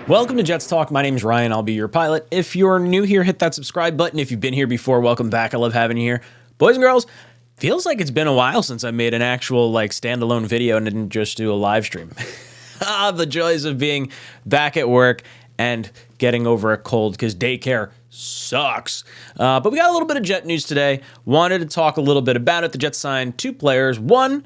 Welcome to Jets Talk. My name's Ryan. I'll be your pilot. If you're new here, hit that subscribe button. If you've been here before, welcome back. I love having you here. Boys and girls, feels like it's been a while since I made an actual standalone video and didn't just do a live stream. The joys of being back at work and getting over a cold because daycare sucks. But we got a little bit of Jet news today. Wanted to talk a little bit about it. The Jets signed two players. One,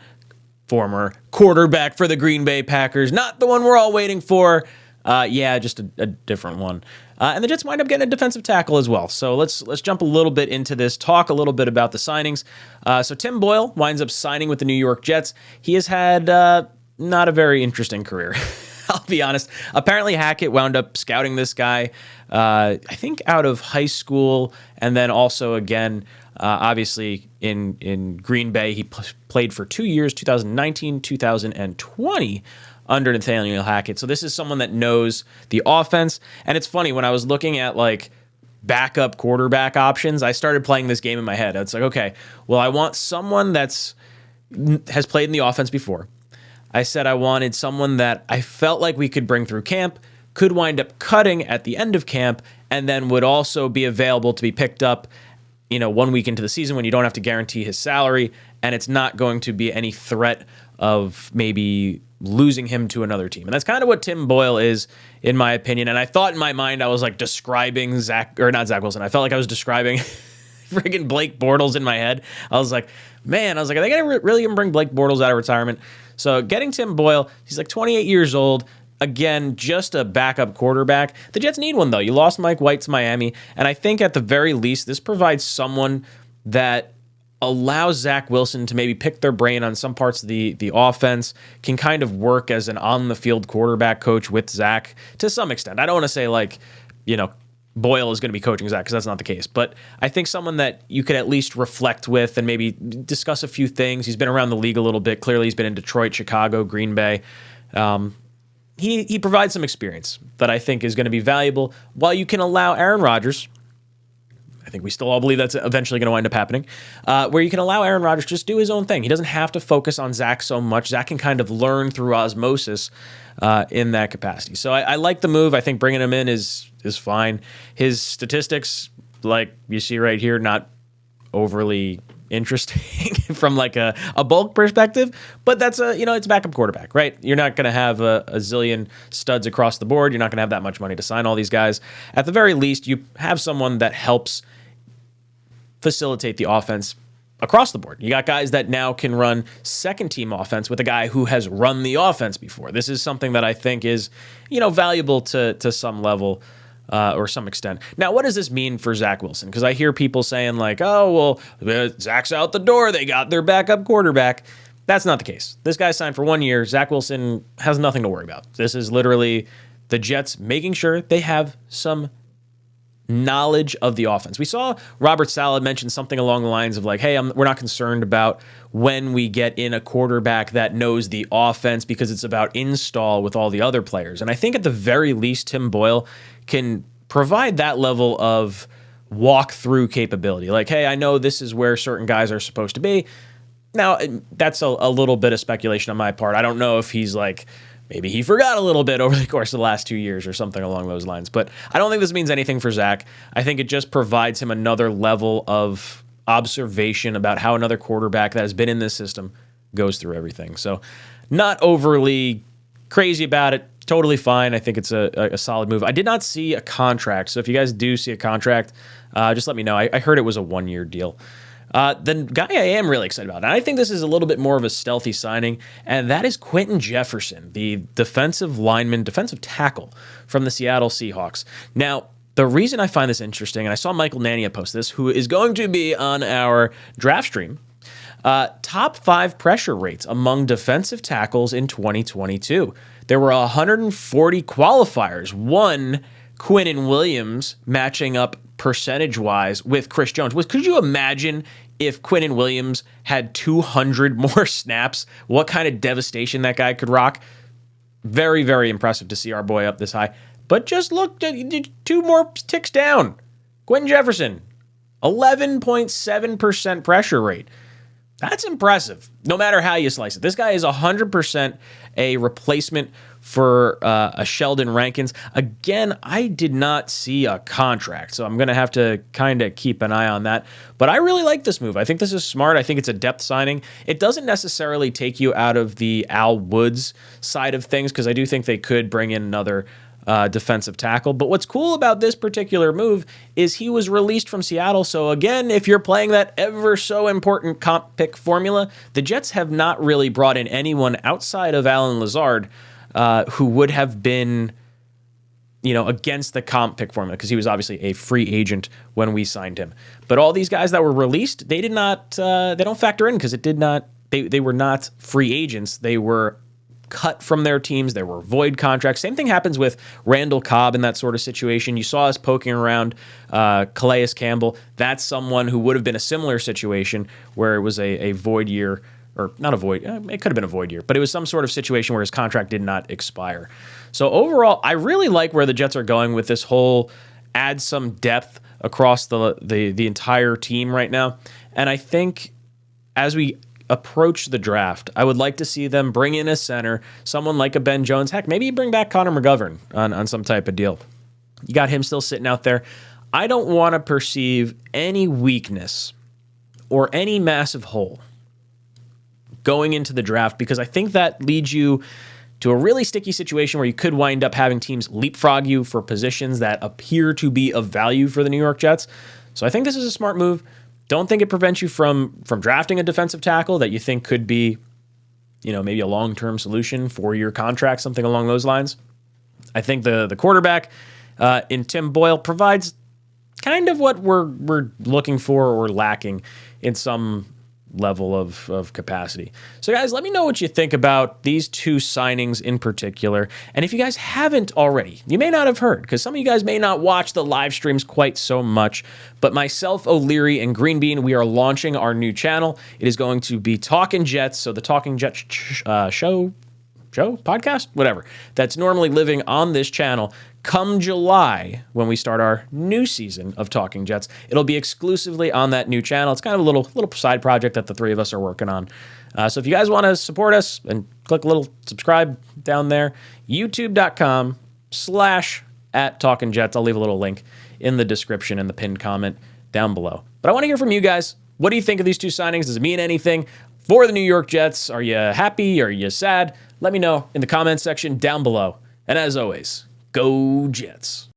former quarterback for the Green Bay Packers. Not the one we're all waiting for. Just a different one. And the Jets wind up getting a defensive tackle as well. So let's jump a little bit into this, talk a little bit about the signings. So Tim Boyle winds up signing with the New York Jets. He has had not a very interesting career. I'll be honest. Apparently Hackett wound up scouting this guy, I think out of high school, and then also again, obviously in Green Bay. He played for 2 years, 2019, 2020. Under Nathaniel Hackett. So this is someone that knows the offense. And it's funny, when I was looking at backup quarterback options, I started playing this game in my head. It's like, okay, well, I want someone has played in the offense before. I said I wanted someone that I felt like we could bring through camp, could wind up cutting at the end of camp, and then would also be available to be picked up 1 week into the season when you don't have to guarantee his salary, and it's not going to be any threat of maybe losing him to another team. And that's kind of what Tim Boyle is, in my opinion. And I thought in my mind I was describing not Zach Wilson. I felt like I was describing friggin' Blake Bortles in my head. I was like, are they going to really bring Blake Bortles out of retirement? So getting Tim Boyle, he's 28 years old. Again, just a backup quarterback. The Jets need one, though. You lost Mike White to Miami. And I think at the very least, this provides someone that allows Zach Wilson to maybe pick their brain on some parts of the offense, can kind of work as an on-the-field quarterback coach with Zach to some extent. I don't want to say Boyle is going to be coaching Zach, because that's not the case. But I think someone that you could at least reflect with and maybe discuss a few things. He's been around the league a little bit. Clearly, he's been in Detroit, Chicago, Green Bay. He provides some experience that I think is going to be valuable, while you can allow Aaron Rodgers, I think we still all believe that's eventually going to wind up happening, where you can allow Aaron Rodgers to just do his own thing. He doesn't have to focus on Zach so much. Zach can kind of learn through osmosis in that capacity. So I like the move. I think bringing him in is fine. His statistics, like you see right here, not overly interesting from a bulk perspective, but that's it's a backup quarterback, right? You're not going to have a zillion studs across the board. You're not going to have that much money to sign all these guys. At the very least, you have someone that helps facilitate the offense across the board. You got guys that now can run second team offense with a guy who has run the offense before. This is something that I think is, valuable to some level or some extent. Now, what does this mean for Zach Wilson? Because I hear people saying Zach's out the door. They got their backup quarterback. That's not the case. This guy signed for 1 year. Zach Wilson has nothing to worry about. This is literally the Jets making sure they have some knowledge of the offense. We saw Robert Saleh mention something along the lines of hey, we're not concerned about when we get in a quarterback that knows the offense, because it's about install with all the other players. And I think at the very least, Tim Boyle can provide that level of walk-through capability. Hey, I know this is where certain guys are supposed to be. Now, that's a little bit of speculation on my part. I don't know if he's maybe he forgot a little bit over the course of the last 2 years or something along those lines. But I don't think this means anything for Zach. I think it just provides him another level of observation about how another quarterback that has been in this system goes through everything. So not overly crazy about it. Totally fine. I think it's a solid move. I did not see a contract. So if you guys do see a contract, just let me know. I heard it was a 1 year deal. The guy I am really excited about, and I think this is a little bit more of a stealthy signing, and that is Quinton Jefferson, the defensive tackle from the Seattle Seahawks. Now, the reason I find this interesting, and I saw Michael Nania post this, who is going to be on our draft stream, top 5 pressure rates among defensive tackles in 2022. There were 140 qualifiers. One, Quinnen Williams matching up percentage-wise with Chris Jones. Could you imagine if Quinnen Williams had 200 more snaps? What kind of devastation that guy could rock? Very, very impressive to see our boy up this high. But just look, 2 more ticks down. Quinton Jefferson, 11.7% pressure rate. That's impressive, no matter how you slice it. This guy is 100% a replacement for a Sheldon Rankins. Again, I did not see a contract, so I'm going to have to kind of keep an eye on that. But I really like this move. I think this is smart. I think it's a depth signing. It doesn't necessarily take you out of the Al Woods side of things, because I do think they could bring in another defensive tackle. But what's cool about this particular move is he was released from Seattle. So again, if you're playing that ever so important comp pick formula, the Jets have not really brought in anyone outside of Allen Lazard who would have been, against the comp pick formula, because he was obviously a free agent when we signed him. But all these guys that were released, they did not, they don't factor in, because they were not free agents. They were cut from their teams. There were void contracts. Same thing happens with Randall Cobb in that sort of situation. You saw us poking around Calais Campbell. That's someone who would have been a similar situation where it was a void year, or not a void, it could have been a void year, but it was some sort of situation where his contract did not expire. So overall, I really like where the Jets are going with this whole add some depth across the entire team right now. And I think as we approach the draft, I would like to see them bring in a center, someone like a Ben Jones. Heck, maybe you bring back Connor McGovern on some type of deal. You got him still sitting out there. I don't want to perceive any weakness or any massive hole going into the draft, because I think that leads you to a really sticky situation where you could wind up having teams leapfrog you for positions that appear to be of value for the New York Jets. So I think this is a smart move. Don't think it prevents you from drafting a defensive tackle that you think could be, maybe a long-term solution for your contract, something along those lines. I think the quarterback in Tim Boyle provides kind of what we're looking for or lacking in some level of capacity. So guys, let me know what you think about these two signings in particular. And if you guys haven't already, you may not have heard, because some of you guys may not watch the live streams quite so much, but myself, O'Leary, and Green Bean, we are launching our new channel. It is going to be Talking Jets, so the Talking Jets show, podcast, whatever, that's normally living on this channel. Come July, when we start our new season of Talking Jets, it'll be exclusively on that new channel. It's kind of a little side project that the three of us are working on. So if you guys want to support us, and click a little subscribe down there, youtube.com/@TalkingJets. I'll leave a little link in the description and the pinned comment down below. But I want to hear from you guys. What do you think of these two signings? Does it mean anything for the New York Jets? Are you happy? Are you sad? Let me know in the comments section down below. And as always, go Jets.